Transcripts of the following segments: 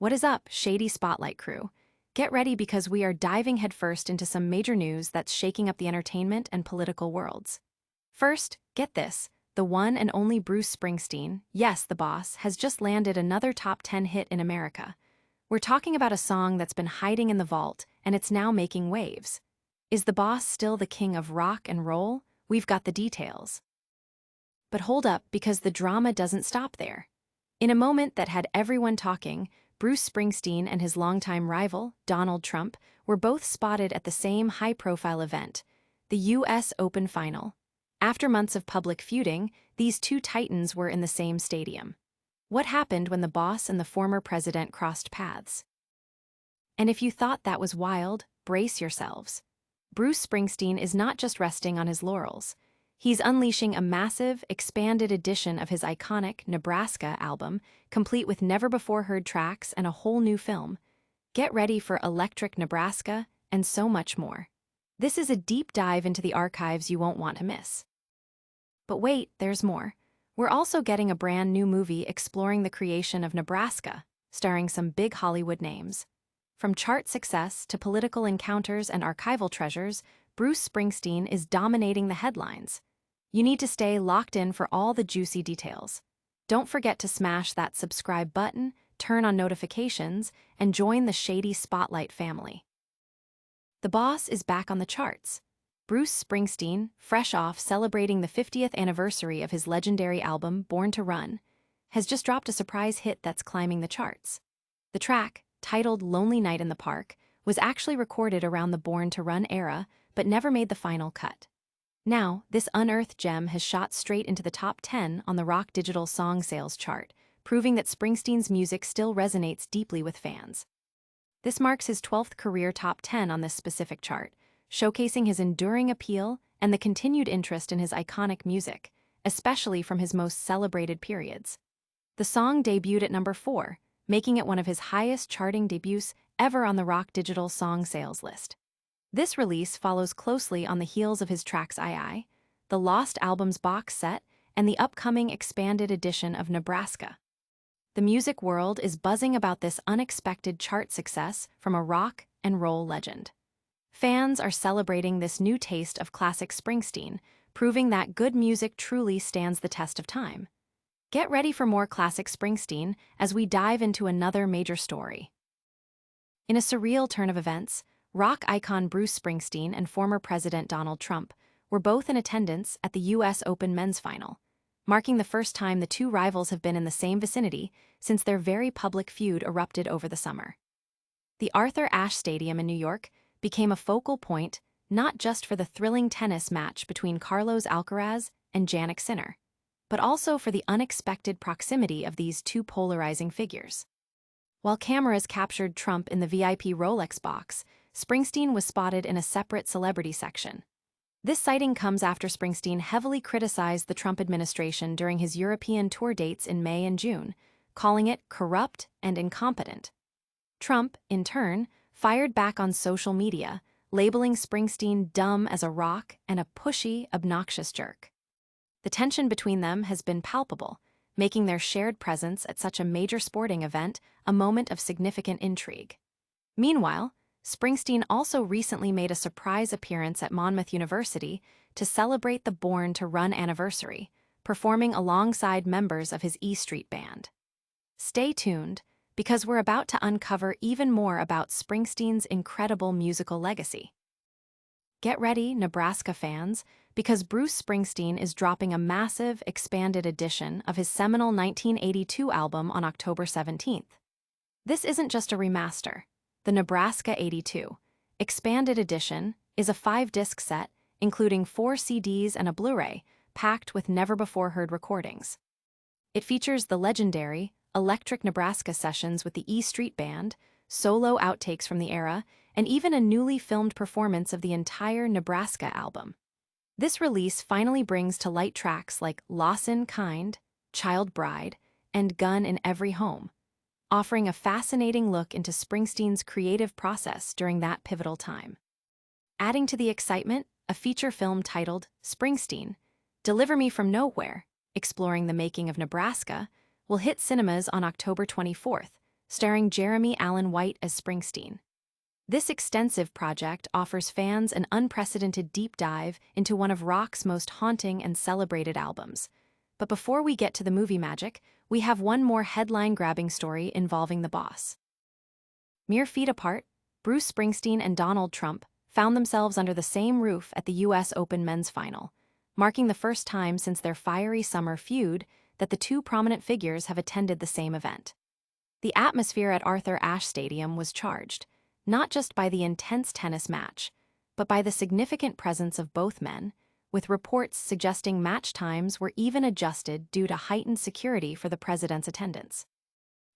What is up, Shady Spotlight crew? Get ready because we are diving headfirst into some major news that's shaking up the entertainment and political worlds. First, get this. The one and only Bruce Springsteen, yes, the boss, has just landed another top 10 hit in America. We're talking about a song that's been hiding in the vault, and it's now making waves. Is the boss still the king of rock and roll? We've got the details. But hold up, because the drama doesn't stop there. In a moment that had everyone talking, Bruce Springsteen and his longtime rival, Donald Trump, were both spotted at the same high-profile event, the U.S. Open Final. After months of public feuding, these two titans were in the same stadium. What happened when the boss and the former president crossed paths? And if you thought that was wild, brace yourselves. Bruce Springsteen is not just resting on his laurels. He's unleashing a massive, expanded edition of his iconic Nebraska album, complete with never-before-heard tracks and a whole new film. Get ready for Electric Nebraska and so much more. This is a deep dive into the archives you won't want to miss. But wait, there's more. We're also getting a brand new movie exploring the creation of Nebraska, starring some big Hollywood names. From chart success to political encounters and archival treasures, Bruce Springsteen is dominating the headlines. You need to stay locked in for all the juicy details. Don't forget to smash that subscribe button, turn on notifications, and join the Shady Spotlight family. The boss is back on the charts. Bruce Springsteen, fresh off celebrating the 50th anniversary of his legendary album Born to Run, has just dropped a surprise hit that's climbing the charts. The track, titled Lonely Night in the Park, was actually recorded around the Born to Run era, but never made the final cut. Now, this unearthed gem has shot straight into the top 10 on the Rock Digital Song Sales chart, proving that Springsteen's music still resonates deeply with fans. This marks his 12th career top 10 on this specific chart, showcasing his enduring appeal and the continued interest in his iconic music, especially from his most celebrated periods. The song debuted at number 4, making it one of his highest charting debuts ever on the Rock Digital Song Sales list. This release follows closely on the heels of his tracks II, the Lost Albums box set, and the upcoming expanded edition of Nebraska. The music world is buzzing about this unexpected chart success from a rock and roll legend. Fans are celebrating this new taste of classic Springsteen, proving that good music truly stands the test of time. Get ready for more classic Springsteen as we dive into another major story. In a surreal turn of events, rock icon Bruce Springsteen and former President Donald Trump were both in attendance at the U.S. Open Men's Final, marking the first time the two rivals have been in the same vicinity since their very public feud erupted over the summer. The Arthur Ashe Stadium in New York became a focal point not just for the thrilling tennis match between Carlos Alcaraz and Jannik Sinner, but also for the unexpected proximity of these two polarizing figures. While cameras captured Trump in the VIP Rolex box, Springsteen was spotted in a separate celebrity section. This sighting comes after Springsteen heavily criticized the Trump administration during his European tour dates in May and June, calling it corrupt and incompetent. Trump, in turn, fired back on social media, labeling Springsteen dumb as a rock and a pushy, obnoxious jerk. The tension between them has been palpable, making their shared presence at such a major sporting event a moment of significant intrigue. Meanwhile, Springsteen also recently made a surprise appearance at Monmouth University to celebrate the Born to Run anniversary, performing alongside members of his E Street Band. Stay tuned, because we're about to uncover even more about Springsteen's incredible musical legacy. Get ready, Nebraska fans, because Bruce Springsteen is dropping a massive, expanded edition of his seminal 1982 album on October 17th. This isn't just a remaster. The Nebraska 82 Expanded Edition is a 5-disc set, including 4 CDs and a Blu-ray, packed with never-before-heard recordings. It features the legendary Electric Nebraska sessions with the E Street Band, solo outtakes from the era, and even a newly filmed performance of the entire Nebraska album. This release finally brings to light tracks like Lawson Kind, Child Bride, and Gun in Every Home, offering a fascinating look into Springsteen's creative process during that pivotal time. Adding to the excitement, a feature film titled Springsteen, Deliver Me From Nowhere, exploring the making of Nebraska, will hit cinemas on October 24th, starring Jeremy Allen White as Springsteen. This extensive project offers fans an unprecedented deep dive into one of rock's most haunting and celebrated albums. But before we get to the movie magic, we have one more headline-grabbing story involving the boss. Mere feet apart, Bruce Springsteen and Donald Trump found themselves under the same roof at the U.S. Open men's final, marking the first time since their fiery summer feud that the two prominent figures have attended the same event. The atmosphere at Arthur Ashe Stadium was charged, not just by the intense tennis match, but by the significant presence of both men, with reports suggesting match times were even adjusted due to heightened security for the president's attendance.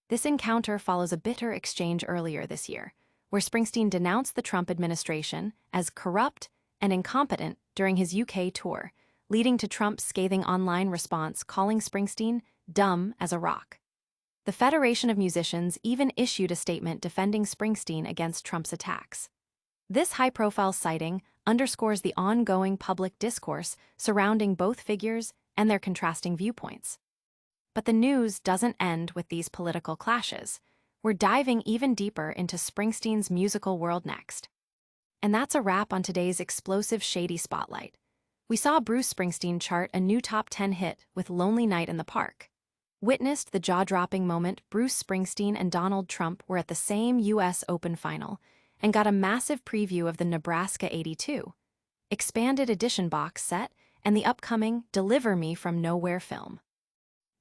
This encounter follows a bitter exchange earlier this year, where Springsteen denounced the Trump administration as corrupt and incompetent during his UK tour, leading to Trump's scathing online response calling Springsteen dumb as a rock. The Federation of Musicians even issued a statement defending Springsteen against Trump's attacks. This high-profile sighting underscores the ongoing public discourse surrounding both figures and their contrasting viewpoints. But the news doesn't end with these political clashes. We're diving even deeper into Springsteen's musical world next. And that's a wrap on today's explosive Shady Spotlight. We saw Bruce Springsteen chart a new top 10 hit with Lonely Night in the Park. Witnessed the jaw-dropping moment Bruce Springsteen and Donald Trump were at the same U.S. Open final and got a massive preview of the Nebraska '82 expanded edition box set and the upcoming Deliver Me from Nowhere film.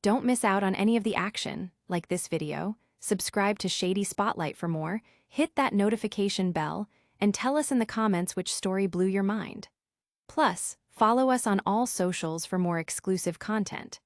Don't miss out on any of the action, like this video, subscribe to Shady Spotlight for more, hit that notification bell, and tell us in the comments which story blew your mind. Plus, follow us on all socials for more exclusive content.